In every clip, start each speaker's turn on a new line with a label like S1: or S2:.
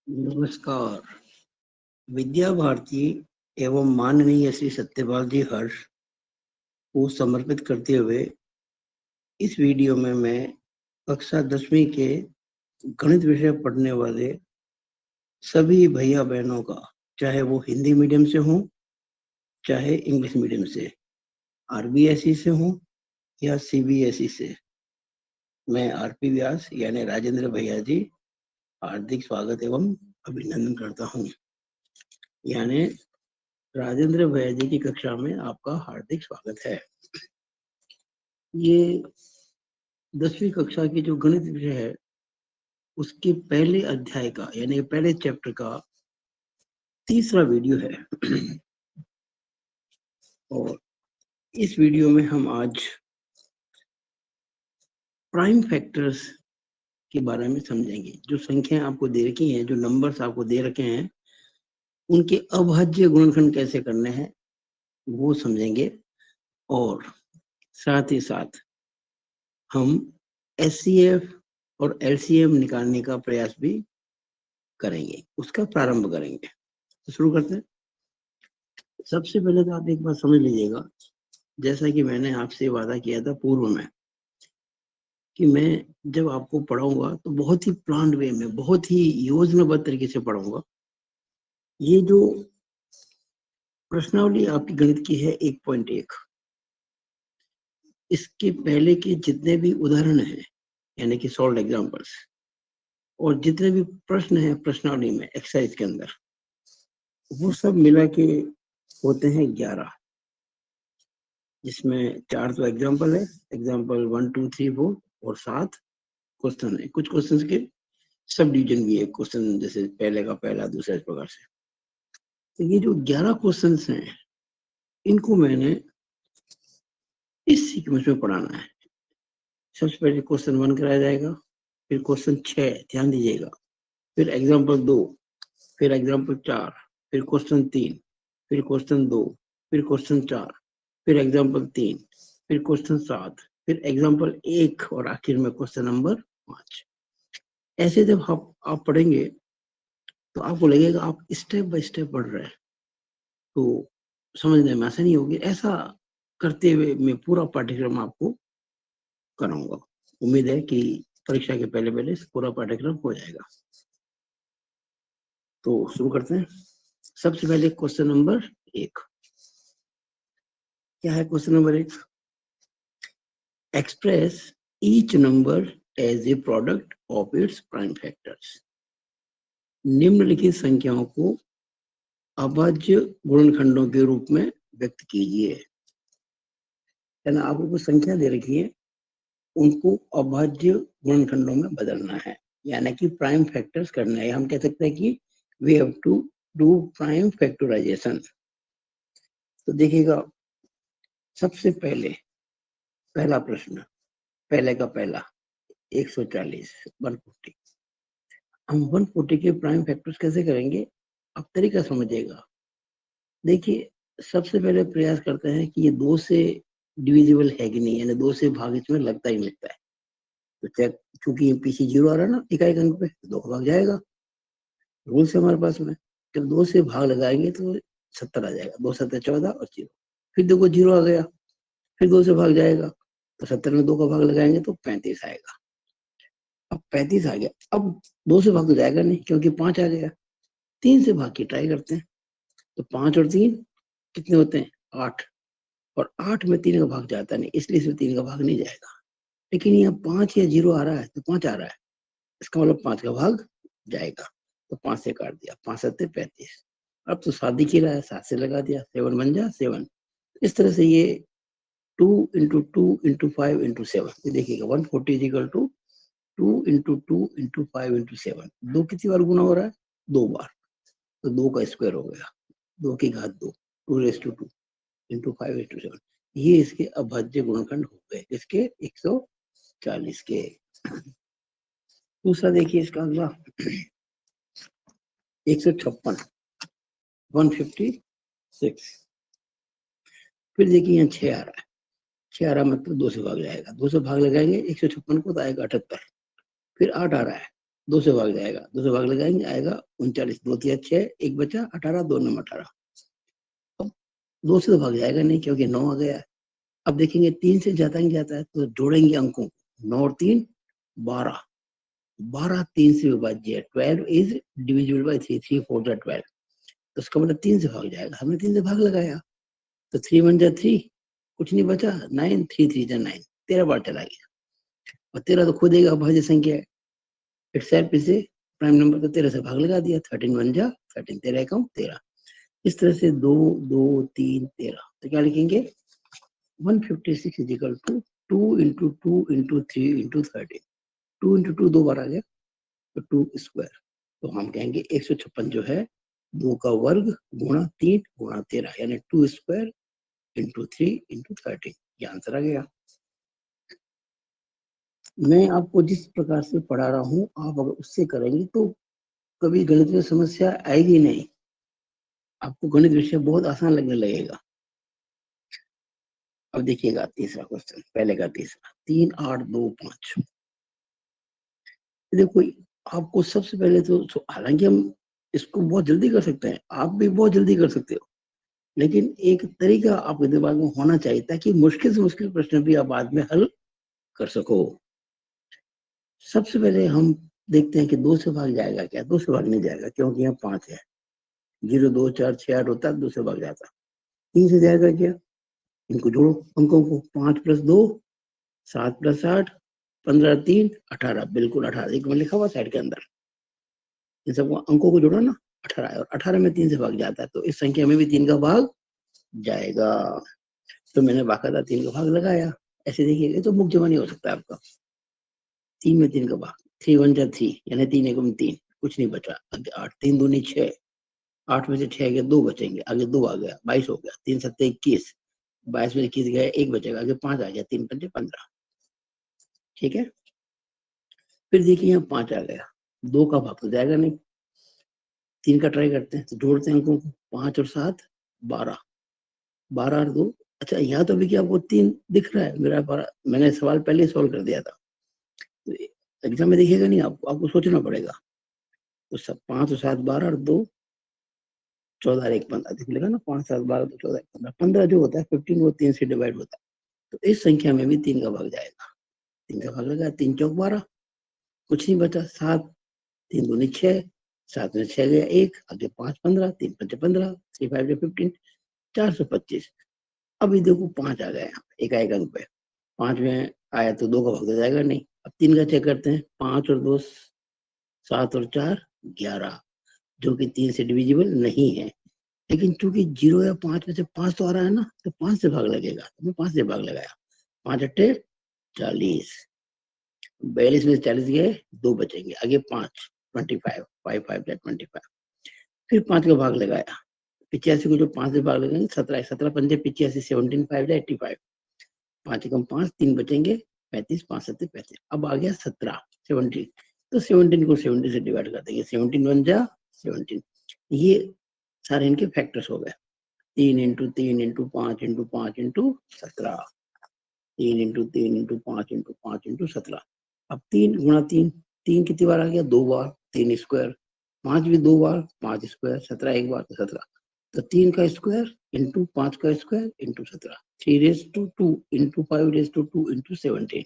S1: नमस्कार। विद्या भारती एवं माननीय श्री सत्यपाल जी हर्ष को समर्पित करते हुए इस वीडियो में मैं कक्षा 10वीं के गणित विषय पढ़ने वाले सभी भैया बहनों का, चाहे वो हिंदी मीडियम से हों, चाहे इंग्लिश मीडियम से, आरबीएसई से हों या सीबीएसई से, मैं आरपी व्यास यानी राजेंद्र भैया जी हार्दिक स्वागत एवं अभिनंदन करता हूँ। यानी राजेंद्र भैया जी की कक्षा में आपका हार्दिक स्वागत है। ये 10वीं कक्षा की जो गणित विषय है उसके पहले अध्याय का यानी पहले चैप्टर का तीसरा वीडियो है। और इस वीडियो में हम आज प्राइम फैक्टर्स के बारे में समझेंगे। जो संख्याएं आपको दे रखी हैं, जो नंबर्स आपको दे रखे हैं, उनके अभाज्य गुणनखंड कैसे करने हैं वो समझेंगे। और साथ ही साथ हम एचसीएफ और एलसीएम निकालने का प्रयास भी करेंगे, उसका प्रारंभ करेंगे। तो शुरू करते हैं। सबसे पहले तो आप एक बात समझ लीजिएगा, जैसा कि मैंने आपसे वादा किया था पूर्व में कि मैं जब आपको पढ़ाऊंगा तो बहुत ही प्लान वे में, बहुत ही योजनाबद्ध तरीके से पढ़ाऊंगा। ये जो प्रश्नावली आपकी गणित की है 1.1, इसके पहले के जितने भी उदाहरण हैं यानी कि सॉल्व एग्जाम्पल्स और जितने भी प्रश्न हैं प्रश्नावली में एक्सरसाइज के अंदर, वो सब मिला के होते हैं 11, जिसमें 4 तो एग्जाम्पल है, एग्जाम्पल 1 2 3 4 और 7 क्वेश्चन है। कुछ क्वेश्चंस के सब डिवीजन भी है, क्वेश्चन जैसे पहले का पहला दूसरा, इस प्रकार से। तो ये जो 11 क्वेश्चंस हैं, इनको मैंने इस सीक्वेंस में पढ़ाना है। सबसे पहले क्वेश्चन 1 कराया जाएगा, फिर क्वेश्चन 6, ध्यान दीजिएगा, फिर एग्जाम्पल 2, फिर एग्जाम्पल 4, फिर क्वेश्चन 3, फिर क्वेश्चन 2, फिर क्वेश्चन 4, फिर एग्जाम्पल 3, फिर क्वेश्चन 7, फिर एग्जाम्पल 1 और आखिर में क्वेश्चन नंबर 5। ऐसे जब आप पढ़ेंगे तो आपको लगेगा आप स्टेप बाय स्टेप पढ़ रहे हैं, तो समझने में आसानी होगी। ऐसा करते हुए मैं पूरा पाठ्यक्रम आपको कराऊंगा। उम्मीद है कि परीक्षा के पहले पहले पूरा पाठ्यक्रम हो जाएगा। तो शुरू करते हैं। सबसे पहले क्वेश्चन नंबर 1 क्या है? Question number 1, express each number as a product of its prime factors. निम्नलिखित संख्याओं को अभाज्य गुणनखंडों के रूप में व्यक्त कीजिए। है ना, आपको कुछ संख्या दे रखी है, उनको अभाज्य गुणनखंडों में बदलना है, यानी कि प्राइम फैक्टर्स करना है। हम कह सकते हैं कि we have to do prime factorization. तो देखिएगा, सबसे पहले पहला प्रश्न, पहले का पहला 140, 140। हम 140 के प्राइम फैक्टर्स कैसे करेंगे, आप तरीका समझिएगा। देखिए, सबसे पहले प्रयास करते हैं कि ये 2 से डिविजिबल है कि नहीं, यानी 2 से भाग इसमें लगता ही लगता है। तो चेक, चूंकि पीछे 0 आ रहा है ना इकाई अंक पे, 2 का भाग जाएगा। रूल्स है हमारे पास में, जब 2 से भाग लगाएंगे तो 70 आ जाएगा। 2 7 14 और 0, फिर देखो 0 आ गया, फिर 2 से भाग जाएगा, तो 70 में 2 का भाग लगाएंगे तो 35 आएगा। अब 35 आ गया, अब 2 से भाग तो जाएगा नहीं क्योंकि 5 आ गया। 3 से भाग की ट्राई करते हैं, तो 5 और 3 कितने होते हैं? 8। और 8 में 3 का भाग जाता नहीं, इसलिए इसमें 3 का भाग नहीं जाएगा। लेकिन यहाँ 5 या 0 आ रहा है तो 5 आ रहा है, इसका मतलब 5 का भाग जाएगा। तो 5 से काट दिया, 5 7 35। अब तो 7 दिख ही रहा है, 7 से लगा दिया, 7 बन जा 7। इस तरह से ये 2 इंटू 2 इंटू 5 इंटू 7, ये देखिएगा 140 is equal to 2 into 2 into 5 into 7। 2 कितनी बार गुना हो रहा है? 2 बार। तो 2 का स्क्वायर हो गया, 2 की घात 2, 2 रेस टू 2 इंटू 5 इंटू 7। ये इसके अभाज्य गुणनखंड हो गए, इसके 140 के। दूसरा देखिए इसका अगला 156, 156। फिर देखिए यहाँ 6 आ रहा है, 6 आ रहा मतलब 2 से भाग जाएगा, 2 से भाग लगाएंगे 156 को तो आएगा 78। फिर 8 आ रहा है, 2 से भाग जाएगा, 2 से भाग लगाएंगे आएगा 39, 2 तिया 6, एक बचा 18, 2 9 18। अब 2 से तो भाग जाएगा नहीं क्योंकि 9 आ गया है। अब देखेंगे 3 से जाता ही जाता है तो जोड़ेंगे अंकों, 9 और 3 12, 12 3 से विभाज्य है, 12 इज डिविजिबल बाय 3, 3 4 जा 12, तो उसका मतलब 3 से भाग जाएगा, हमने 3 से भाग लगाया तो 3 1 जा 3, कुछ नहीं बचा 9, 3 3 जा 9, 13 बार चला गया और 13 तो खुद एक अभाज्य संख्या है, इटसेल्फ इसे प्राइम नंबर को 13 से भाग लगा दिया, 13 1 जा 13, 13 एकम 13, इस तरह से 2 2 3 13, तो क्या लिखेंगे 156 is equal to 2 into 2 into 3 into 13, 2 into 2 2 बार आ गया तो 2 स्क्वायर, तो हम कहेंगे 156 जो है 2 का वर्ग गुणा 3 गुणा 13 यानी 2 स्क्वायर इंटू 3 इंटू 13, ये आंसर आ गया। मैं आपको जिस प्रकार से पढ़ा रहा हूँ आप अगर उससे करेंगे तो कभी गणित में समस्या आएगी नहीं, आपको गणित विषय बहुत आसान लगने लगेगा। अब देखिएगा तीसरा क्वेश्चन, पहले का तीसरा, 3 8 2 5। देखो आपको सबसे पहले तो हालांकि हम इसको बहुत जल्दी कर सकते हैं, आप भी बहुत जल्दी कर सकते हो, लेकिन एक तरीका आपके दिमाग में होना चाहिए ताकि मुश्किल से मुश्किल प्रश्न भी आप बाद में हल कर सको। सबसे पहले हम देखते हैं कि 2 से भाग जाएगा क्या, 2 से भाग नहीं जाएगा क्योंकि यहाँ 5 है, 0 2 4 6 8 होता है, 2 से भाग जाता। 3 से जाएगा क्या, इनको जोड़ो अंकों को, 5 प्लस 2 7 प्लस 8 15 3 18, बिल्कुल 18 एक में लिखा हुआ साइड के अंदर, इन सबको अंकों को जोड़ो ना, 18 है और 18 में 3 से भाग जाता है तो इस संख्या में भी 3 का भाग जाएगा, तो मैंने बाकायदा 3 का भाग लगाया। ऐसे देखिए तो मुक्त जमा नहीं हो सकता आपका, 3 में 3 का भाग, 3 1 जा 3 यानी 3 एकम 3, कुछ नहीं बचा, आगे 8 3 दूनी 6, 8 में से 6 गया 2 बचेंगे, आगे 2 आ गया 22 हो गया, 3 7 21, 22 में 21 गया 1 बचेगा, आगे 5 आ गया, 3 5 15, ठीक है। फिर देखिए यहाँ 5 आ गया, 2 का भाग तो जाएगा नहीं, 3 का ट्राई करते हैं, तो जोड़ते हैं अंकों को, 5 और 7 12, 12 और 2, अच्छा यहाँ तो अभी क्या आपको 3 दिख रहा है, मेरा 12, मैंने सवाल पहले ही सोल्व कर दिया था, तो एग्जाम में दिखेगा नहीं आपको, आपको सोचना पड़ेगा, तो सब 5 और 7 12 और 2 14 और 1 15 दिख लेगा ना, 5 7 12 2 14 1 15, 15 जो होता है 15 वो 3 से डिवाइड होता है, तो इस संख्या में भी 3 का भाग जाएगा, 3 का भाग लगा, 3 चौक 12, कुछ नहीं बचा, 7 3 दूनी 6, 7 में 6 गया 1, आगे 5 15, 3 5 15, 3 5 15, 425। अभी देखो 5 आ गया, एक आएगा अंक पे, 5 में आया तो 2 का भाग तो जाएगा नहीं, अब 3 का चेक करते हैं, 5 और 2 7 और 4 11, जो कि 3 से डिविजिबल नहीं है, लेकिन चूंकि 0 या 5 में से 5 तो आ रहा है ना, तो 5 से भाग लगेगा, तो मैं 5 से भाग लगाया, 5 अट्ठे 40, 42 में से 40 गए 2 बचेंगे, आगे 5 25, 5 5 25, फिर 5 का भाग लगाया, 85 को जो 5 से भाग लगाएंगे 17, 17 पंजे 85, 17 5 85, 5 एकम 5 3 बचेंगे 35, 5 7 35, अब आ गया 17 17, तो 17 को 70 से डिवाइड कर देंगे, 17 1 जा 17, ये सारे इनके फैक्टर्स हो गए, 3 into 3 into 5 into 5 into 17, 3 into 3 into 5 into 5 into 17, अब 3 गुणा 3, 3 कितनी बार आ गया 2 बार, 3 स्क्वायर, 5 भी 2 बार 5 स्क्वायर, 17 एक बार तो 17, तो 3 का स्क्वायर इंटू 5 का square into 17, 3 raise to 2 into 5 raise to 2 into 17।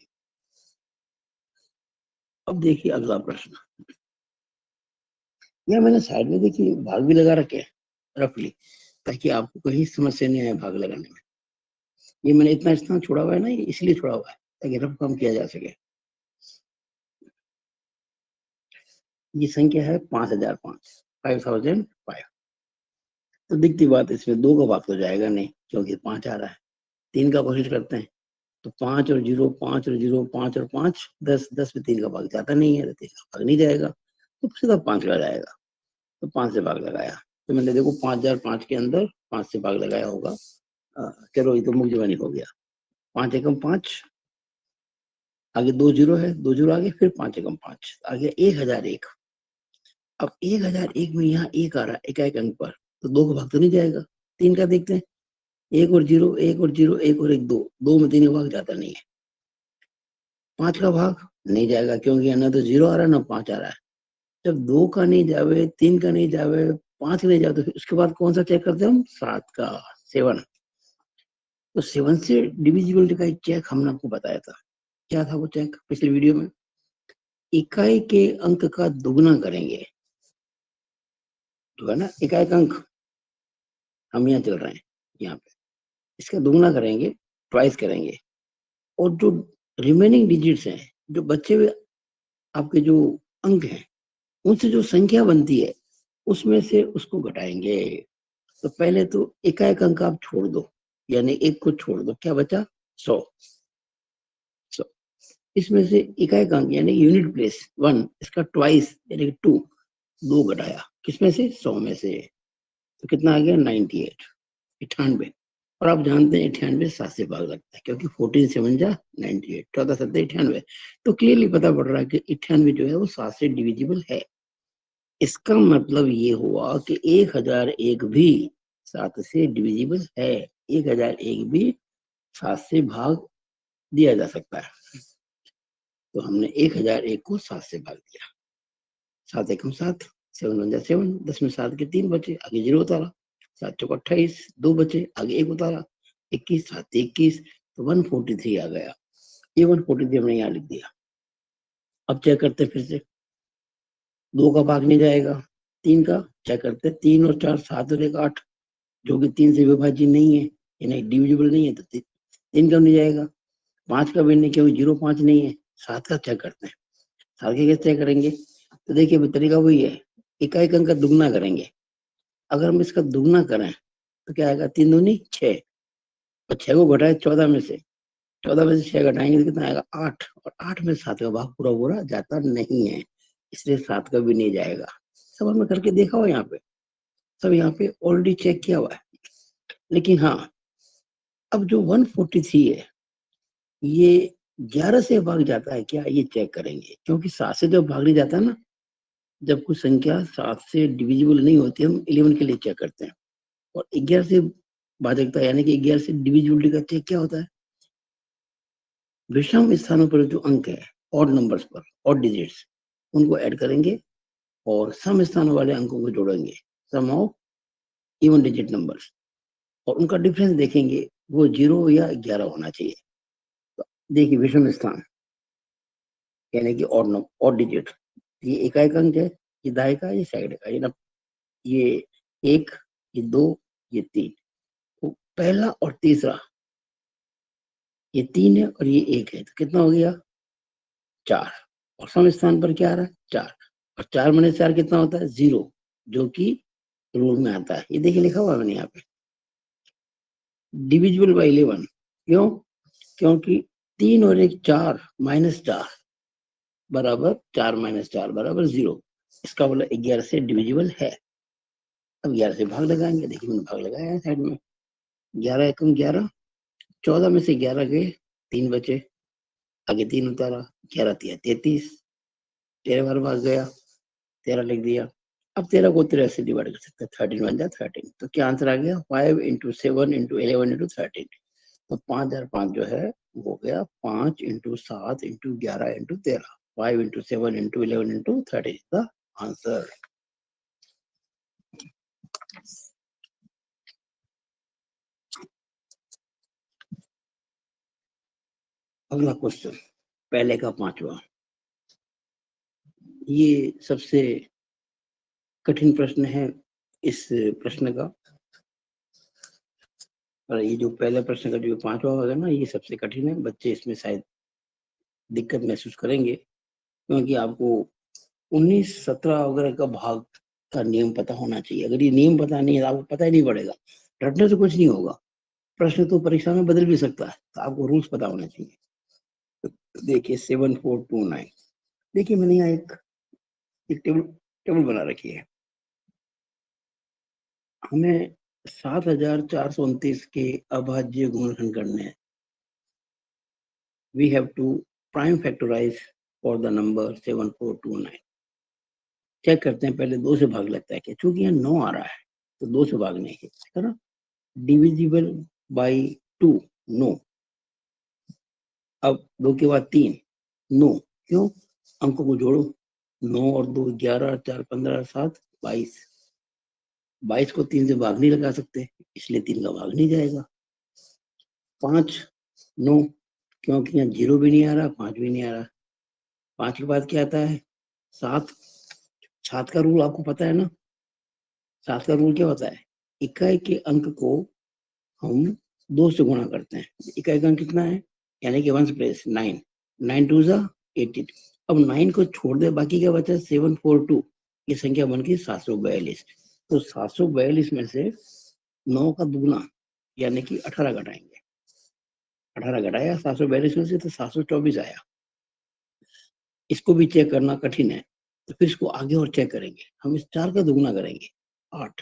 S1: अब देखिए अगला प्रश्न, यह मैंने साइड में देखिए भाग भी लगा रखे हैं रफली, ताकि आपको कहीं समस्या नहीं आए भाग लगाने में, ये मैंने इतना स्थान छोड़ा हुआ है ना, इसलिए छोड़ा हुआ है ताकि रफ काम किया जा सके। ये संख्या है 5005, 5005, तो दिखती बात इसमें 2 का भाग तो जाएगा नहीं क्योंकि 5 आ रहा है, 3 का कोशिश करते हैं, तो 5 और 0 5 और 0 5 और 5 10, 10 में 3 का भाग जाता नहीं है, तो 3 का भाग नहीं जाएगा, तो सीधा 5 का जाएगा, तो 5 से भाग लगाया, तो मैंने देखो 5005 के अंदर 5 से भाग लगाया होगा, चलो ये तो मुक्त जवानी हो गया, 5 एकम 5, आगे 2 जीरो है, 2 जीरो आगे, फिर 5 एकम 5, आगे 1001, अब 1001 में यहाँ 1 आ रहा है एक अंक पर, तो 2 का भाग तो नहीं जाएगा, 3 का देखते हैं, 1 और 0 1 और 0 1 और 1 2, 2 में 3 का भाग जाता नहीं है, 5 का भाग नहीं जाएगा क्योंकि ना तो 0 आ रहा है ना 5 आ रहा है, जब 2 का नहीं जावे, 3 का नहीं जावे, 5 का नहीं जावे, तो फिर उसके बाद कौन सा चेक करते हैं हम? 7 का, 7। तो 7 से डिविजिबिलिटी का एक चेक हमने आपको बताया था। क्या था वो चेक पिछले वीडियो में? इकाई के अंक का दुगना करेंगे, जो है ना इकाई का अंक, हम यहाँ चल रहे हैं, यहाँ पे इसका दुगना करेंगे, ट्वाइस करेंगे, और जो रिमेनिंग डिजिट्स हैं, जो बचे हुए आपके जो अंक हैं, उनसे जो संख्या बनती है उसमें से उसको घटाएंगे। तो पहले तो इकाई का अंक आप छोड़ दो, यानी एक को छोड़ दो, क्या बचा? 100। 100 इसमें से इकाई का अंक यानी यूनिट प्लेस 1, इसका ट्वाइस यानी कि 2, 2 घटाया, किसमें से? 100 में से। तो कितना आ गया? 98, 98। और आप जानते हैं 98 7 से भाग लगता है, क्योंकि 14 7 जा 98, 14 7 98। तो क्लियरली पता पड़ रहा है कि 98 जो है वो 7 से डिविजिबल है। इसका मतलब ये हुआ कि 1001 भी 7 से डिविजिबल है। 1001 भी 7 से भाग दिया जा सकता है। तो हमने 1001 को 7 से भाग दिया। 7 एकम 7, 7 1 जा 7, 10 में 7 के 3 बचे, आगे 0 उतारा। 7 चौक 28, 2 बचे, आगे 1 उतारा। 21 7 21, तो 143 आ गया। ये 143 हमने यहाँ लिख दिया। अब चेक करते फिर से, 2 का भाग नहीं जाएगा, 3 का चेक करते, 3 और 4 7 और 1 8, जो कि 3 से विभाज्य नहीं है, यानी डिविजिबल नहीं है, तो 3 का नहीं जाएगा। 5 का भी नहीं, क्योंकि 0 5 नहीं है। 7 का चेक करते हैं। 7 के कैसे चेक करेंगे? तो देखिए तरीका वही है, इकाई का अंक का दुगना करेंगे। अगर हम इसका दुगना करें तो क्या आएगा? 3 दूनी 6, और 6 को घटाए 14 में से, 14 में से 6 घटाएंगे तो कितना आएगा? 8, और 8 में 7 का भाग पूरा पूरा जाता नहीं है, इसलिए 7 का भी नहीं जाएगा। सब हमने करके देखा हुआ यहाँ पे, सब यहाँ पे ऑलरेडी चेक किया हुआ है। लेकिन हाँ, अब जो 143 है, ये 11 से भाग जाता है क्या? ये चेक करेंगे, क्योंकि 7 से जब भाग नहीं जाता है ना, जब कुछ संख्या 7 से डिविजिबल नहीं होती, हम 11 के लिए चेक करते हैं। और 11 से भाजकता यानी कि 11 से डिविजिबिलिटी का चेक क्या होता है? विषम स्थानों पर जो अंक है, ऑड नंबर्स पर, ऑड डिजिट्स, उनको ऐड करेंगे और सम स्थानों वाले अंकों को जोड़ेंगे, सम ऑफ इवन डिजिट नंबर्स, और उनका डिफरेंस देखेंगे, वो 0 या 11 होना चाहिए। तो देखिए विषम स्थान यानी कि ऑड डिजिट, ये इकाई का अंक है, ये दाएं का, ये साइड का, ये ना, ये 1, ये 2, ये 3। तो पहला और तीसरा, ये 3 है और ये 1 है, तो कितना हो गया? 4। और सम स्थान पर क्या आ रहा है? 4। और 4 माइनस 4 कितना होता है? 0, जो कि रूल में आता है। ये देखिए लिखा हुआ है मैंने यहाँ पे, डिविजिबल बाई 11। क्यों? क्योंकि 3 और 1 4, माइनस 4 बराबर 4 माइनस 4 बराबर 0। इसका बोला 11 से डिविजिबल है। अब 11 से भाग लगाएंगे, देखिए मैंने भाग लगाया है साइड में। 11 एकम 11, 14 में से 11 गए, 3 बचे, आगे 3 उतारा, 11 3 33, 13 बार भाग गया, 13 लिख दिया। अब 13 को 13 से डिवाइड कर सकते हैं, 13 बन जाए 13। तो क्या आंसर आ गया? 5 इंटू 7 इंटू 11 इंटू 13। तो 5005 जो है वो हो गया 5 into 7 into 11 into 13। 5 into 7 into 11 into 13 is the answer. अगला क्वेश्चन, पहले का 5वां, ये सबसे कठिन प्रश्न है इस प्रश्न का। और ये जो पहले प्रश्न का जो 5वां होगा ना, ये सबसे कठिन है। बच्चे इसमें शायद दिक्कत महसूस करेंगे, क्योंकि आपको 19 17 वगैरह का भाग का नियम पता होना चाहिए। अगर ये नियम पता नहीं है, आपको पता ही नहीं पड़ेगा, रटने से कुछ नहीं होगा। प्रश्न तो परीक्षा में बदल भी सकता है, तो आपको रूल्स पता होना चाहिए। तो देखिए 7429, देखिए मैंने यहाँ एक टेबल टेबल बना रखी है। हमें 7429 के अभाज्य गुणनखंड करने हैं। We have to prime factorize for the number 7429। Check करते हैं, पहले 2 से भाग लगता है क्या? क्योंकि यहाँ 9 आ रहा है, तो 2 से भाग नहीं है ना। Divisible by 2, no. अब 2 के बाद 3, नो। क्यों? अंकों को जोड़ो, 9 और 2 11 और 4 15 7 22। 22 को 3 से भाग नहीं लगा सकते, इसलिए 3 का भाग नहीं जाएगा। 5 9, क्योंकि यहाँ 0 भी नहीं आ रहा, 5 भी नहीं आ रहा। 5 के बाद क्या आता है? 7। 7 का रूल आपको पता है ना? 7 का रूल क्या होता है? इकाई के अंक को हम 2 से गुणा करते हैं। इकाई का अंक कितना है? यानी कि 1 प्लेस 9, 9 2 जा 18। अब 9 को छोड़ दे, बाकी क्या बचा? 742। ये संख्या बन गई 742। तो 742 में से 9 का दुगना यानी कि 18 घटाएंगे। 18 घटाया 742 में से तो 724 आया। इसको भी चेक करना कठिन है, तो फिर इसको आगे और चेक करेंगे। हम इस 4 का दुगना करेंगे 8,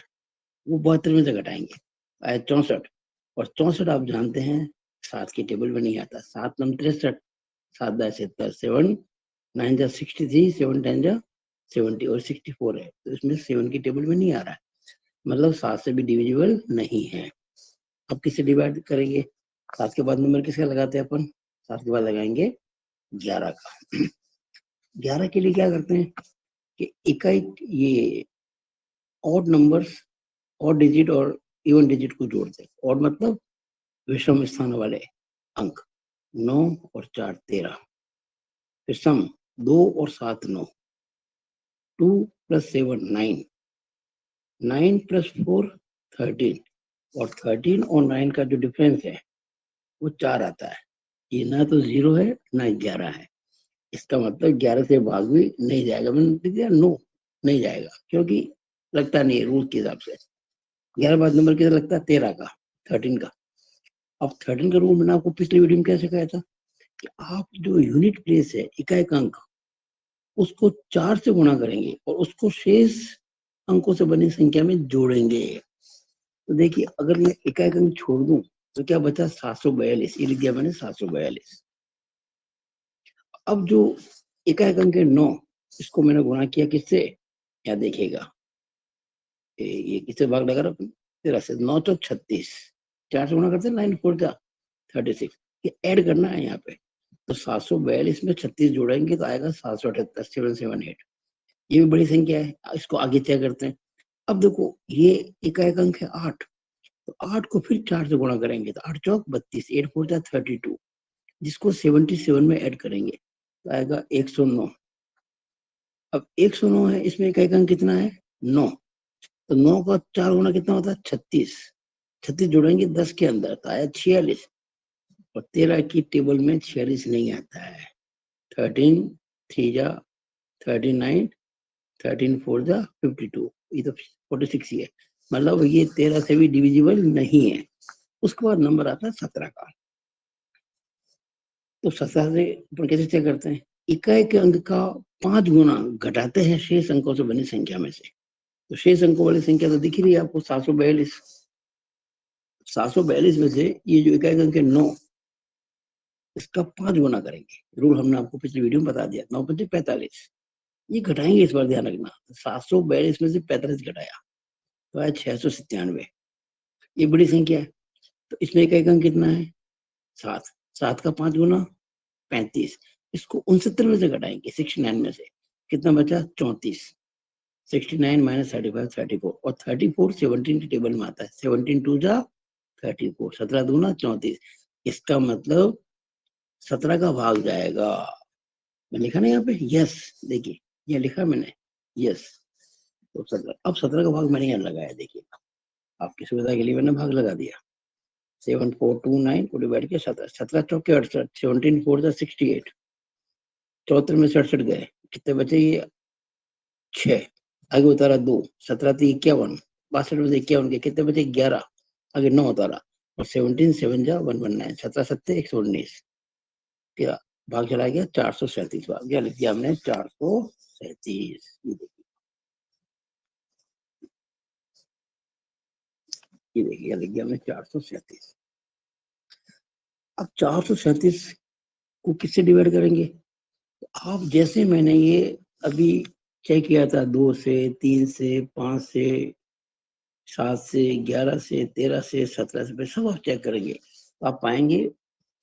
S1: वो 72 में से घटाएंगे आया 64। और 64 आप जानते हैं 7 की टेबल में नहीं आता। 7 नम 63, 7 दा 70, 7 9 जा 63, 7 10 जा 70 और 64 है, तो इसमें 7 की टेबल में नहीं आ रहा है, मतलब 7 से भी डिविजिबल नहीं है। अब किससे डिवाइड करेंगे? 7 के बाद नंबर किसका लगाते हैं अपन? 7 के बाद लगाएंगे 11 का। 11 के लिए क्या करते हैं कि इकाई ये ऑड नंबर्स, ऑड डिजिट और इवन डिजिट को जोड़ते हैं। ऑड मतलब विषम स्थान वाले अंक। 9 और 4 13, फिर सम 2 और 7 9, 2 + 7 9, 9 + 4 13, और 13 और 9 का जो डिफरेंस है वो 4 आता है। ये ना तो 0 है ना 11 है, इसका मतलब 11 से भाग भी नहीं जाएगा। मैंने दिया नो, नहीं जाएगा, क्योंकि लगता नहीं है रूल के हिसाब से। 11 बाद नंबर कितना लगता है? 13 का, 13 का। अब 13 का रूल मैंने आपको पिछली वीडियो में क्या सिखाया था कि आप जो यूनिट प्लेस है, इकाई का अंक, उसको 4 से गुणा करेंगे और उसको शेष अंकों से बनी संख्या में जोड़ेंगे। तो देखिए, अगर मैं इकाई का अंक छोड़ दूं तो क्या बचा? 742। ये लिख दिया मैंने 742। अब जो इकाई का अंक है 9, इसको मैंने गुणा किया किससे? क्या देखिएगा, ये किससे भाग लगा रहा? 13 से। 9 तो 36, 4 से गुणा करते हैं, 9 4 जा 36। ये ऐड करना है यहाँ पे, तो 742 में 36 जोड़ेंगे तो आएगा 778, 778। ये भी बड़ी संख्या है, इसको आगे तय करते हैं। अब देखो, ये इकाई का अंक है 8, तो 8 को फिर 4 से गुणा करेंगे तो 8 चौक 32, 8 4 जा 32, जिसको 77 में ऐड करेंगे तो आएगा 109। अब 109 है, इसमें इकाई का अंक कितना है? 9, तो 9 का 4 गुना कितना होता है? 36। 36 जोड़ेंगे 10 के अंदर तो आया 46, और 13 की टेबल में 46 नहीं आता है। 13 3 जा 39, 13 4 जा 52, ये तो 46 ही है, मतलब ये 13 से भी डिविजिबल नहीं है। उसके बाद नंबर आता है 17 का। तो 17 से अपन कैसे चेक करते हैं? इकाई के अंक का 5 गुना घटाते हैं शेष अंकों से बनी संख्या में से। तो शेष अंकों वाली संख्या तो दिख ही रही है आपको, 742। 742 में से ये जो इकाई का अंक है 9, इसका 5 गुना करेंगे। रूल हमने आपको पिछली वीडियो में बता दिया। 9 × 5 = 45। ये घटाएंगे, इस बार ध्यान रखना। 742 में से 45 घटाया तो आया 697। ये बड़ी संख्या है, तो इसमें इकाई का अंक कितना है? 7। 7 का 5 गुना 35, इसको 69 में से घटाएंगे, 69 में से कितना बचा? 34। 69 - 35 34, और 34 17 की टेबल में आता है। 17 2 जा 34, 17 दूना 34। इसका मतलब 17 का भाग जाएगा। मैं लिखा ना यहाँ पे यस, देखिए ये लिखा मैंने यस। तो 17, अब 17 का भाग मैंने यहाँ लगाया, देखिए आपकी सुविधा के लिए मैंने भाग लगा दिया। 7429 को डिवाइड किया 17, 17 चौके 68, 17 4 जा 68, 74 में से 68 गए, कितने बचे? ये 6, आगे उतारा 2, 17 × 51, 62 में से 51 के कितने बचे? 11, आगे 9 उतारा, और 17 7 जा 119, 17 7 119, क्या भाग चला गया? 437 भाग गया, लिख दिया हमने 437। ये देखिए लिख दिया हमने 437। अब 437 को किससे डिवाइड करेंगे? तो आप जैसे मैंने ये अभी चेक किया था, 2 से 3 से 5 से 7 से 11 से 13 से 17 से, सब आप चेक करेंगे तो आप पाएंगे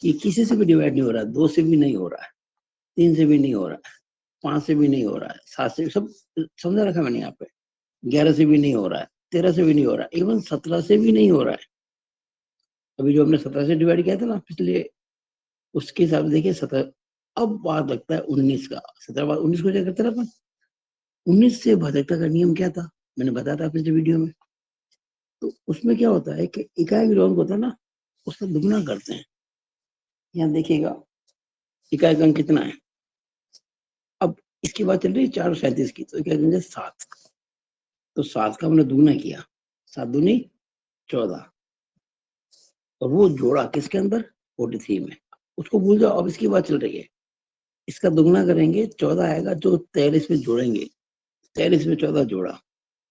S1: कि किसी से भी डिवाइड नहीं हो रहा है। 2 से भी नहीं हो रहा है, 3 से भी नहीं हो रहा है, 5 से भी नहीं हो रहा है, 7 से, सब समझा रखा मैंने यहाँ पे। 11 से भी नहीं हो रहा है, 13 से भी नहीं हो रहा है, इवन 17 से भी नहीं हो रहा है। अभी जो हमने 17 से डिवाइड किया था ना पिछले, उसके हिसाब से देखिए 17। अब बात लगता है 19 का, 17 बाद 19 को क्या करते ना अपन, 19 से भाजकता का नियम क्या था, मैंने बताया था पिछले वीडियो में। तो उसमें क्या होता है कि इकाई विलोम होता है ना, उसका दुगना करते हैं। यहाँ देखिएगा इकाई अंक कितना है। अब इसकी बात चल रही है 437 की, तो क्या करेंगे 7, तो 7 का हमने दुगना किया, 7 दूनी 14, और वो जोड़ा किसके अंदर, 43 में। उसको भूल जाओ, अब इसकी बात चल रही है। इसका दुगना करेंगे 14 आएगा, जो 43 में जोड़ेंगे, 43 में 14 जोड़ा,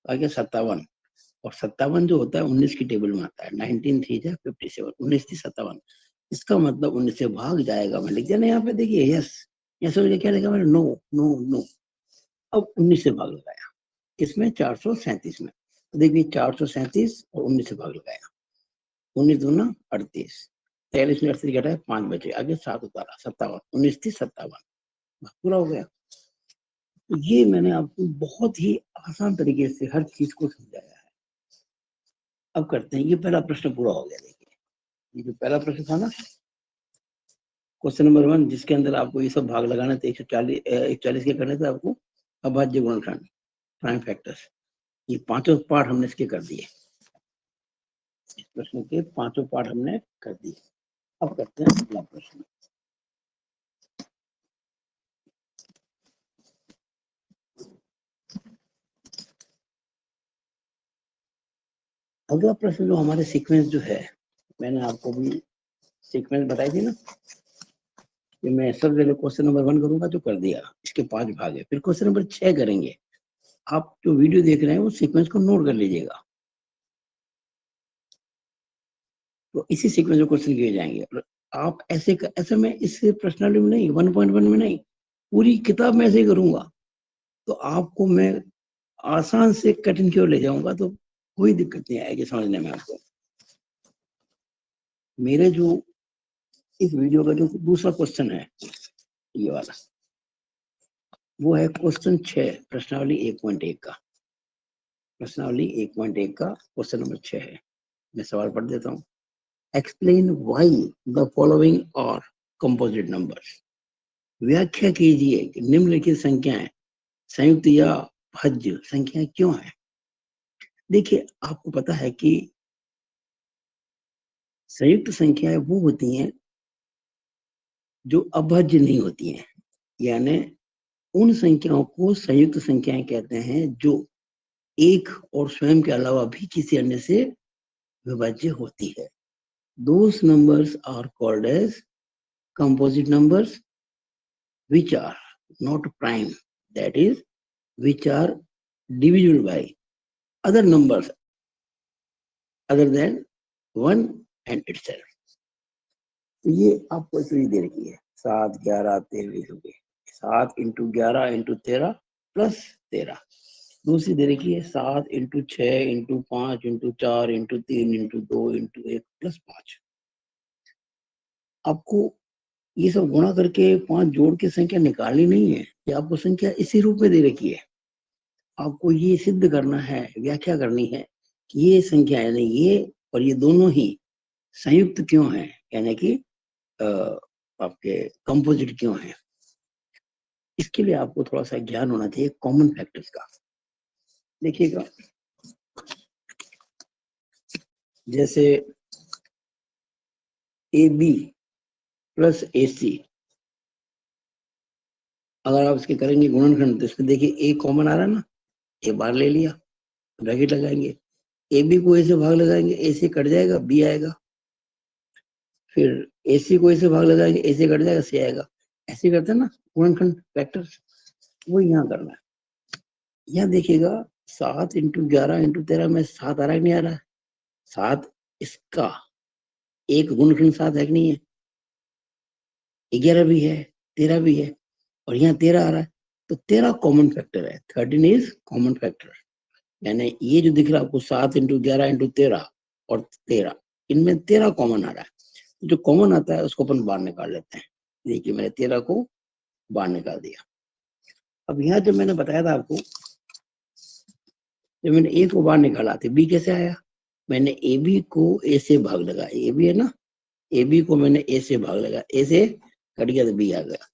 S1: आ गया 57। और 57 जो होता है 19 की टेबल में आता है, 19 3 जा 57, 19 थी 57। इसका मतलब 19 से भाग जाएगा, मैं लिख दिया ना यहाँ पे, देखिए यस। यहाँ समझ क्या लिखा मैंने, नो नो नो। अब 19 से भाग लगाया, किसमें, 437 में। तो देखिए 437 और 19 से भाग लगाया, 19 दूना 38, 43 में 38 घटा है, 5 बचे, आगे 7 उतारा, 57, 19 थी 57, पूरा हो गया। तो ये मैंने आपको बहुत ही आसान तरीके से हर चीज को समझाया है। अब करते हैं, ये पहला प्रश्न पूरा हो गया। देखिए ये जो पहला प्रश्न था ना, क्वेश्चन नंबर 1, जिसके अंदर आपको ये सब भाग लगाना था, 140 के करने थे आपको, अभाज्य गुणनखंड, प्राइम फैक्टर्स, ये पांचों पार्ट हमने इसके कर दिए। इस प्रश्न के पांचों पार्ट हमने कर दिए। अब करते हैं अगला प्रश्न। अगला प्रश्न जो हमारे सीक्वेंस जो है, मैंने आपको भी सीक्वेंस बताई थी ना, कि मैं सबसे पहले क्वेश्चन नंबर 1 करूंगा, जो कर दिया, इसके 5 भाग है। फिर क्वेश्चन नंबर 6 करेंगे। आप जो वीडियो देख रहे हैं वो सीक्वेंस को नोट कर लीजिएगा, तो इसी सीक्वेंस में क्वेश्चन किए जाएंगे। और आप ऐसे में इस प्रश्नावली में नहीं, 1.1 में नहीं, पूरी किताब में ऐसे ही करूंगा। तो आपको मैं आसान से कठिन की ओर ले जाऊंगा, तो कोई दिक्कत नहीं आएगी समझने में आपको। मेरे जो इस वीडियो का जो दूसरा क्वेश्चन है, ये वाला, वो है क्वेश्चन 6, प्रश्नावली 1.1 का। प्रश्नावली 1.1 का क्वेश्चन नंबर 6 है। मैं सवाल पढ़ देता हूँ। Explain why the following are composite numbers. व्याख्या कीजिए कि निम्नलिखित संख्याएं संयुक्त या भाज्य संख्याएं क्यों है। देखिए आपको पता है कि संयुक्त संख्याएं वो होती हैं जो अभाज्य नहीं होती हैं, यानी उन संख्याओं को संयुक्त संख्याएं कहते हैं जो एक और स्वयं के अलावा भी किसी अन्य से विभाज्य होती है। Those numbers are called as composite numbers which are not prime, that is, which are divisible by other numbers other than one and itself. तो ये आपको इसलिए दे रखी है 7 11 23 हो गए, 7 इंटू 11 इंटू 13 प्लस 13। दूसरी दे रखी है 7 into 6 into 5 into 4 into 3 into 2 into 1 plus 5। आपको ये सब गुणा करके 5 जोड़ के संख्या निकालनी नहीं है, ये आपको संख्या इसी रूप में दे रखी है। आपको ये सिद्ध करना है, व्याख्या करनी है कि ये संख्या यानी ये और ये दोनों ही संयुक्त क्यों है, यानी कि आपके कंपोजिट क्यों है। इसके लिए आपको थोड़ा सा ज्ञान होना चाहिए कॉमन फैक्टर्स का। देखिएगा, जैसे ए बी प्लस ए सी, अगर आप इसके करेंगे गुणनखंड, तो इसमें देखिए ए कॉमन आ रहा है ना, ए बार ले लिया, ब्रैकेट लगाएंगे, ए बी को ए से भाग लगाएंगे, ए से कट जाएगा, बी आएगा। फिर ए सी को ए से भाग लगाएंगे, ए से कट जाएगा, सी आएगा। ऐसे करते हैं ना गुणनखंड फैक्टर्स, वो यहाँ करना है। यहाँ देखिएगा 7 इंटू 11 इंटू 13 में 7 आ रहा है नहीं आ रहा है, 7 इसका एक गुणनखंड 7 है कि नहीं है, 11 भी है, 13 भी है, और यहाँ 13 आ रहा है, तो 13 कॉमन फैक्टर है, 13 इज कॉमन फैक्टर। यानी ये जो दिख रहा है आपको 7 इंटू 11 इंटू 13 और 13, इनमें 13 कॉमन आ रहा है। जो कॉमन आता है उसको अपन बाहर निकाल लेते हैं। देखिए मैंने 13 को बाहर निकाल दिया। अब यहाँ जब मैंने बताया था आपको, जब मैंने ए को बाहर निकाला तो बी कैसे आया, मैंने ए बी को ए से भाग लगा, ए बी है ना, ए बी को मैंने ए से भाग लगा, ए से कट गया तो बी आ गया।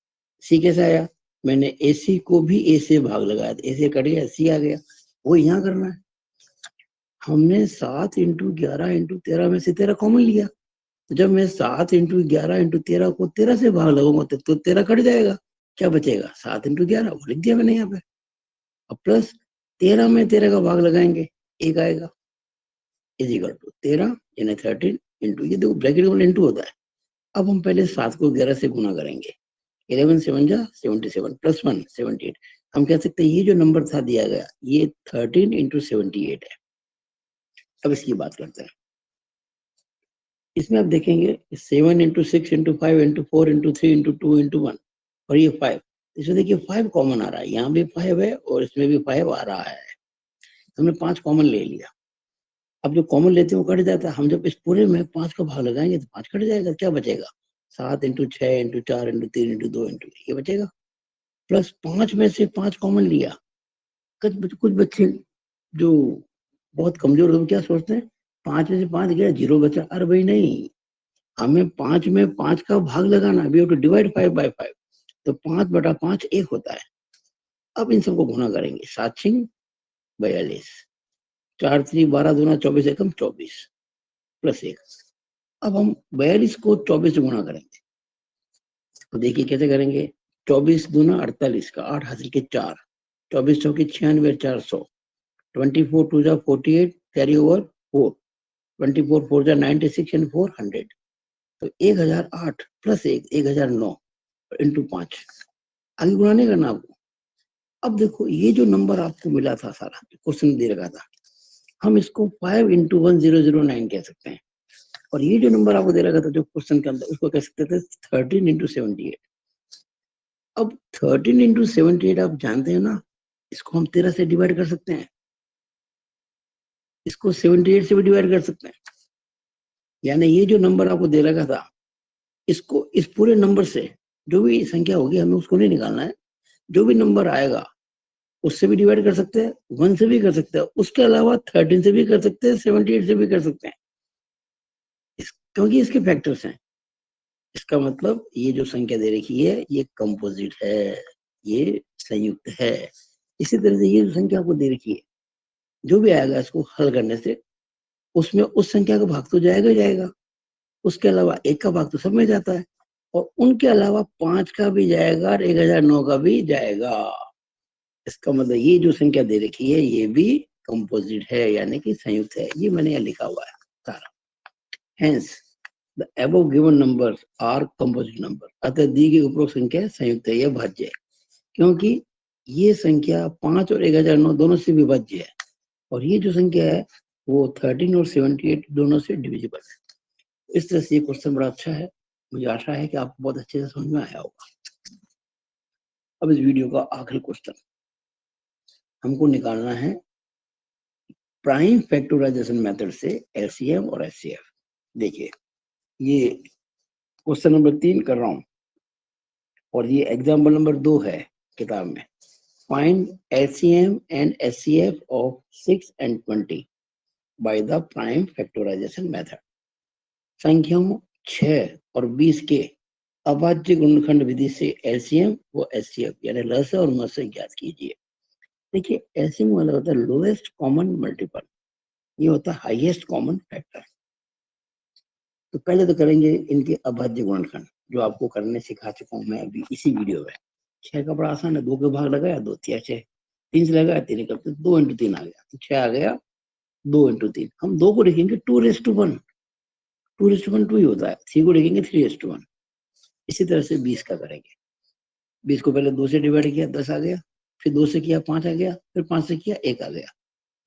S1: सी कैसे आया, मैंने ए सी को भी ए से भाग लगाया तो ए से कट गया, सी आ गया। वो यहाँ करना है, हमने 7 इंटू 11 इंटू 13 में से 13 कॉमन लिया, तो जब मैं 7 इंटू 11 इंटू 13 को 13 से भाग लगाऊंगा तो 13 कट जाएगा, क्या बचेगा 7 इंटू 11, वो लिख दिया मैंने यहाँ पे। अब प्लस 13 में 13 का भाग लगाएंगे, एक आएगा, इज इक्वल टू 13 यानी 13 इंटू, ये देखो ब्रैकेट में इंटू होता है। अब हम पहले 7 को 11 से गुना करेंगे, 11 7 जा 77 प्लस 1 78। हम कह सकते हैं ये जो नंबर था दिया गया ये 13 इंटू 78 है। अब इसकी बात करते हैं, इसमें आप देखेंगे 7 into 6 into 5 into 4 into 3 into 2 into 1 और ये 5, इसमें देखिए 5 कॉमन आ रहा है, यहाँ भी 5 है और इसमें भी 5 आ रहा है, हमने 5 कॉमन ले लिया। अब जो कॉमन लेते हैं वो कट जाता है, हम जब इस पूरे में 5 का भाग लगाएंगे तो 5 कट जाएगा, क्या बचेगा 7 into 6 into 4 into 3 into 2 into ये बचेगा। प्लस 5 में से 5 कॉमन लिया, कुछ बच्चे जो बहुत कमजोर होते क्या सोचते हैं 5 में से 5 गया 0 बचा, अरे भाई नहीं, हमें 5 में 5 का भाग लगाना, we have to divide 5 by 5, तो 5/5 1 होता है। अब इन सबको गुना करेंगे, 7 6 42, 4 3 12 दूना 24 एकम 24 प्लस 1। अब हम 42 को 24 से गुना करेंगे, तो देखिए कैसे करेंगे, 24 दूना 48 का 8 हासिल के 4, 24 चौके 96 400, 24 2 जा 48 कैरी ओवर 4, 24 4 जा 96 एंड 400, तो 1008 प्लस 1 1009 इंटू 5, आगे गुणा नहीं करना आपको। अब देखो ये जो नंबर आपको मिला था सारा क्वेश्चन दे रखा था, हम इसको 5 इंटू 1009 कह सकते हैं, और ये जो नंबर आपको दे रखा था जो क्वेश्चन के अंदर उसको कह सकते थे 13 इंटू 78। अब 13 इंटू 78 आप जानते हैं ना, इसको हम 13 से डिवाइड कर सकते हैं, इसको 78 से भी डिवाइड कर सकते हैं, यानी ये जो नंबर आपको दे रखा था इसको इस पूरे नंबर से जो भी संख्या होगी हमें उसको नहीं निकालना है, जो भी नंबर आएगा उससे भी डिवाइड कर सकते हैं, 1 से भी कर सकते हैं, उसके अलावा 13 से भी कर सकते हैं, 78 से भी कर सकते हैं, क्योंकि इसके फैक्टर्स हैं। इसका मतलब ये जो संख्या दे रखी है ये कंपोजिट है, ये संयुक्त है। इसी तरह से ये जो संख्या आपको दे रखी है जो भी आएगा इसको हल करने से उसमें उस संख्या का भाग तो जाएगा ही जाएगा, उसके अलावा 1 का भाग तो सब में जाता है, और उनके अलावा 5 का भी जाएगा और 1009 का भी जाएगा। इसका मतलब ये जो संख्या दे रखी है ये भी कंपोजिट है यानी कि संयुक्त है, ये मैंने यहाँ लिखा हुआ है सारा। Hence the above given numbers are composite number, अतः दी गई उपरोक्त संख्या संयुक्त है, यह भाज्य है, क्योंकि ये संख्या 5 और 1009 दोनों से विभाज्य है, और ये जो संख्या है वो 13 और 78 दोनों से डिविजिबल है। इस तरह से ये क्वेश्चन बड़ा अच्छा है, मुझे आशा है कि आपको बहुत अच्छे से समझ में आया होगा। अब इस वीडियो का आखिरी क्वेश्चन हमको निकालना है प्राइम फैक्टराइजेशन मेथड से एलसीएम और एचसीएफ। देखिए ये क्वेश्चन नंबर 3 कर रहा हूं और ये एग्जाम्पल नंबर 2 है किताब में। Find LCM and HCF of 6 and 20 by the prime factorisation method. संख्याओं 6 और 20 के अभाज्य गुणनखंड विधि से एलसीएम व एचसीएफ यानी लस और मस ज्ञात कीजिए। देखिए एलसीएम वाला होता है लोएस्ट कॉमन मल्टीपल, ये होता है हाईएस्ट कॉमन फैक्टर। तो पहले तो करेंगे इनके अभाज्य गुणनखंड जो आपको करने सिखा चुका हूं मैं अभी इसी वीडियो में। 6 का बड़ा आसान है, 2 के भाग लगाया 2 तिया 6, 3 से लगाया 3 करते 2 इंटू 3 आ गया, तो 6 आ गया 2 इंटू 3। हम 2 को लिखेंगे 2:1, 2:1 2 ही होता है, 3 को लिखेंगे 3:1। इसी तरह से 20 का करेंगे, 20 को पहले 2 से डिवाइड किया 10 आ गया, फिर 2 से किया 5 आ गया, फिर 5 से किया 1 आ गया,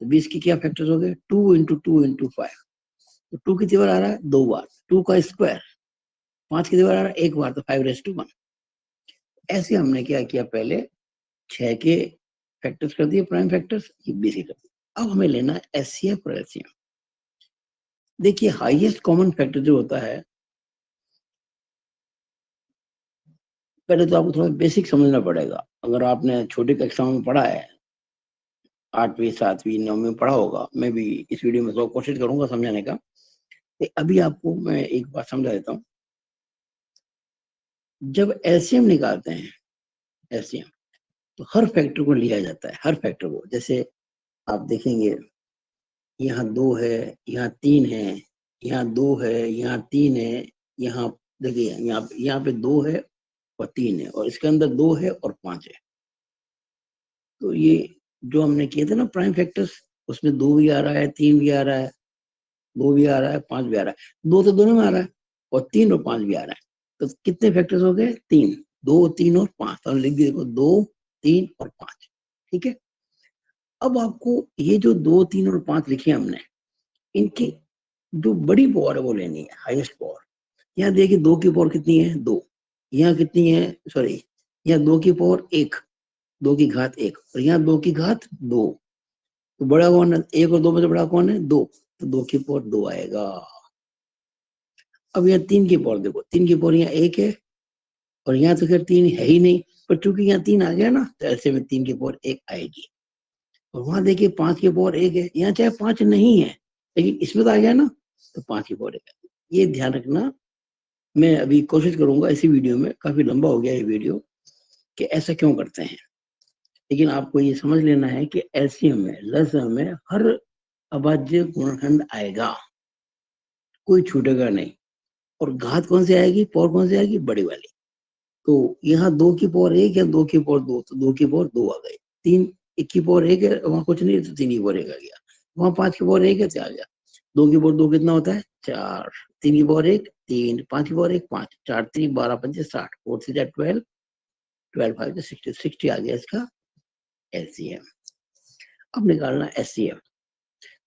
S1: तो 20 की क्या फैक्टर्स हो गए 2 इंटू 2 इंटू 5, तो 2 कितनी बार आ रहा है 2 बार, 2 का स्क्वायर 5 कितनी बार आ रहा है 1 बार, तो 5:1। ऐसे हमने क्या किया पहले 6 के फैक्टर्स कर दिए प्राइम फैक्टर्स, ये 20 कर दिए। अब हमें लेना है एचसीएफ और एलसीएम। देखिए हाईएस्ट कॉमन फैक्टर जो होता है पहले तो आपको थोड़ा बेसिक समझना पड़ेगा। अगर आपने छोटी कक्षा में पढ़ा है, 8वीं 7वीं 9वीं में पढ़ा होगा, मैं भी इस वीडियो में तो कोशिश करूंगा समझाने का। अभी आपको मैं एक बात समझा देता हूँ। जब एलसीएम निकालते हैं, एलसीएम, तो हर फैक्टर को लिया जाता है, हर फैक्टर को। जैसे आप देखेंगे, यहाँ 2 है, यहाँ 3 है, यहाँ 2 है, यहाँ 3 है, यहाँ देखिए यहाँ पे 2 है और 3 है, और इसके अंदर 2 है और 5 है। तो ये जो हमने किए थे ना प्राइम फैक्टर्स, उसमें 2 भी आ रहा है, 3 भी आ रहा है, 2 भी आ रहा है, 5 भी आ रहा है। 2 तो दोनों में आ रहा है, और 3 और 5 भी आ रहा है। तो कितने फैक्टर्स हो गए? 3, 2, 3 और 5। तो हम लिख दिए, देखो 2, 3 और 5। ठीक है। अब आपको ये जो 2, 3 और 5 लिखे हमने, इनकी जो बड़ी पावर है वो लेनी है, हाईएस्ट पावर। यहाँ देखिए 2 की पावर कितनी है? 2। यहाँ कितनी है? सॉरी, यहाँ 2 की पावर 1, 2 की घात 1, और यहाँ 2 की घात 2। तो बड़ा कौन है? 1 और 2 में से बड़ा कौन है? 2। तो 2 की पावर 2 आएगा। अब यहाँ 3 की पावर देखो, 3 की पावर यहाँ 1 है, और यहाँ तो खैर 3 है ही नहीं, पर चूंकि यहाँ 3 आ गया ना, तो ऐसे में 3 की पावर 1 आएगी। और वहां देखिए 5 की पावर 1 है, यहाँ चाहे 5 नहीं है, लेकिन इसमें तो आ गया ना, तो 5 की पावर 1 आएगी। ये ध्यान रखना। मैं अभी कोशिश करूंगा इसी वीडियो में, काफी लंबा हो गया ये वीडियो, कि ऐसा क्यों करते हैं। लेकिन आपको ये समझ लेना है कि एलसीएम में, लसम में हर अभाज्य गुणनखंड आएगा, कोई छूटेगा नहीं। और घात कौन सी आएगी? पावर कौन सी आएगी? बड़ी वाली। तो यहाँ 2 की पावर 1 या 2 की पावर 2, तो 2 की पावर 2 आ गई। 3, 1 की पावर 1 है, वहां कुछ नहीं है, तो 3 की पावर 1 आ गया। वहां 5 की पावर 1 है, तो आ गया। 2 की पावर 2 कितना होता है? 4। 3 की पावर 1 3, 5 की पावर 1 5, 4 3 12 5 60, 4 3 12, 12 5 60, 60 आ गया इसका एलसीएम। अब निकालना एचसीएफ।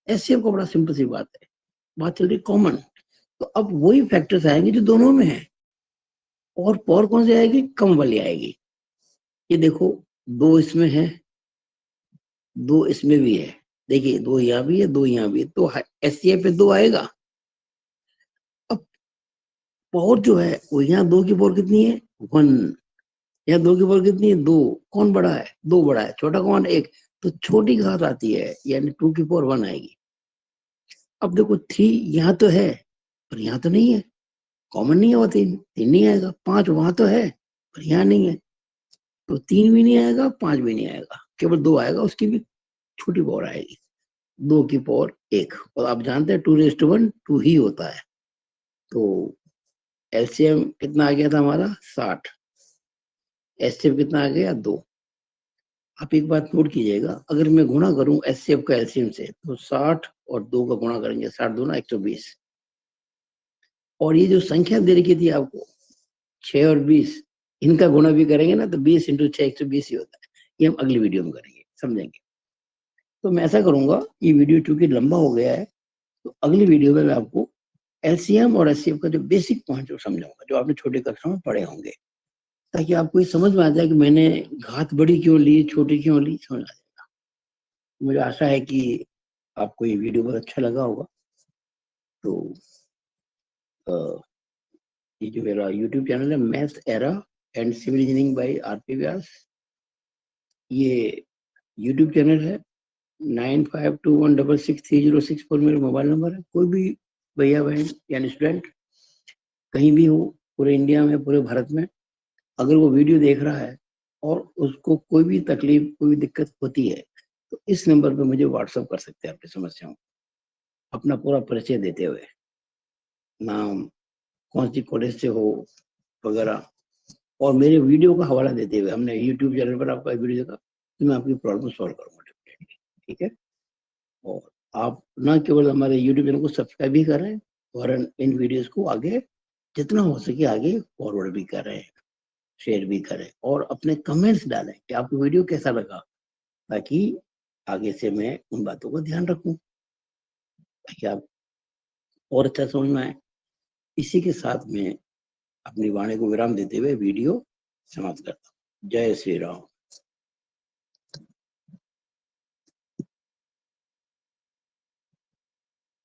S1: एचसीएफ को बड़ा सिंपल सी बात है, बात चल रही कॉमन। तो अब वही फैक्टर्स आएंगे जो दोनों में है, और पावर कौन सी आएगी? कम वाली आएगी। ये देखो, 2 इसमें है, 2 इसमें भी है। देखिए 2 यहाँ भी है, 2 यहाँ भी है, तो एचसीएफ पे 2 आएगा। अब पावर जो है वो यहाँ 2 की पावर कितनी है? 1। यहाँ 2 की पावर कितनी है? 2। कौन बड़ा है? 2 बड़ा है। छोटा कौन? 1। तो छोटी घात आती है, यानी 2 की पावर 1 आएगी। अब देखो 3 यहाँ तो है, पर यहाँ तो नहीं है, कॉमन नहीं है वो। 3 3 नहीं आएगा। 5 वहां तो है, पर यहाँ नहीं है, तो 3 भी नहीं आएगा, 5 भी नहीं आएगा, केवल 2 आएगा। उसकी भी छोटी पावर आएगी, 2 की पावर 1। और आप जानते हैं 2:1 2 ही होता है। तो एलसीएम कितना आ गया था हमारा? 60। एचसीएफ कितना आ गया? 2। आप एक बात नोट कीजिएगा, अगर मैं गुणा करूं एचसीएफ का एलसीएम से, तो 60 और 2 का गुणा करेंगे, 60 दूना 120। और ये जो संख्या दे रखी थी आपको, 6 और 20, इनका गुणा भी करेंगे ना, तो 20 × 6 120 ही होता है। ये हम अगली वीडियो में करेंगे, समझेंगे। तो मैं ऐसा करूंगा, ये वीडियो चूंकि लंबा हो गया है, तो अगली वीडियो में मैं आपको एलसीएम और एचसीएफ का जो बेसिक पॉइंट जो समझाऊंगा, जो आपने छोटी कक्षा में पढ़े होंगे, ताकि आपको ये समझ में आ जाए कि मैंने घात बड़ी क्यों ली, छोटी क्यों ली, समझ आ जाएगा। मुझे आशा है कि आपको ये वीडियो बहुत अच्छा लगा होगा। तो ये जो मेरा यूट्यूब चैनल है, maths era and civil engineering by RP Vyas, ये यूट्यूब चैनल है। 9521663064 मेरा मोबाइल नंबर है। कोई भी भैया बहन यानी स्टूडेंट कहीं भी हो, पूरे इंडिया में, पूरे भारत में, अगर वो वीडियो देख रहा है और उसको कोई भी तकलीफ, कोई भी दिक्कत होती है, तो इस नंबर पे मुझे व्हाट्सअप कर सकते हैं अपनी समस्याओं, अपना पूरा परिचय देते हुए, नाम, कौन सी कॉलेज से हो वगैरह, और मेरे वीडियो का हवाला देते हुए। हमने यूट्यूब चैनल पर आपका वीडियो देखा, तो मैं आपकी प्रॉब्लम सॉल्व करूंगा डेफिनेटली। ठीक है। और आप ना केवल हमारे यूट्यूब चैनल को सब्सक्राइब भी कर रहे हैं, और इन वीडियोस को आगे जितना हो सके आगे फॉरवर्ड भी कर रहे हैं, शेयर भी करें, और अपने कमेंट्स डालें कि आपको वीडियो कैसा लगा, ताकि आगे से मैं उन बातों को ध्यान रखूं, ताकि आप और अच्छा समझ में आए। इसी के साथ में अपनी वाणी को विराम देते हुए वीडियो समाप्त करता हूँ। जय श्री राम।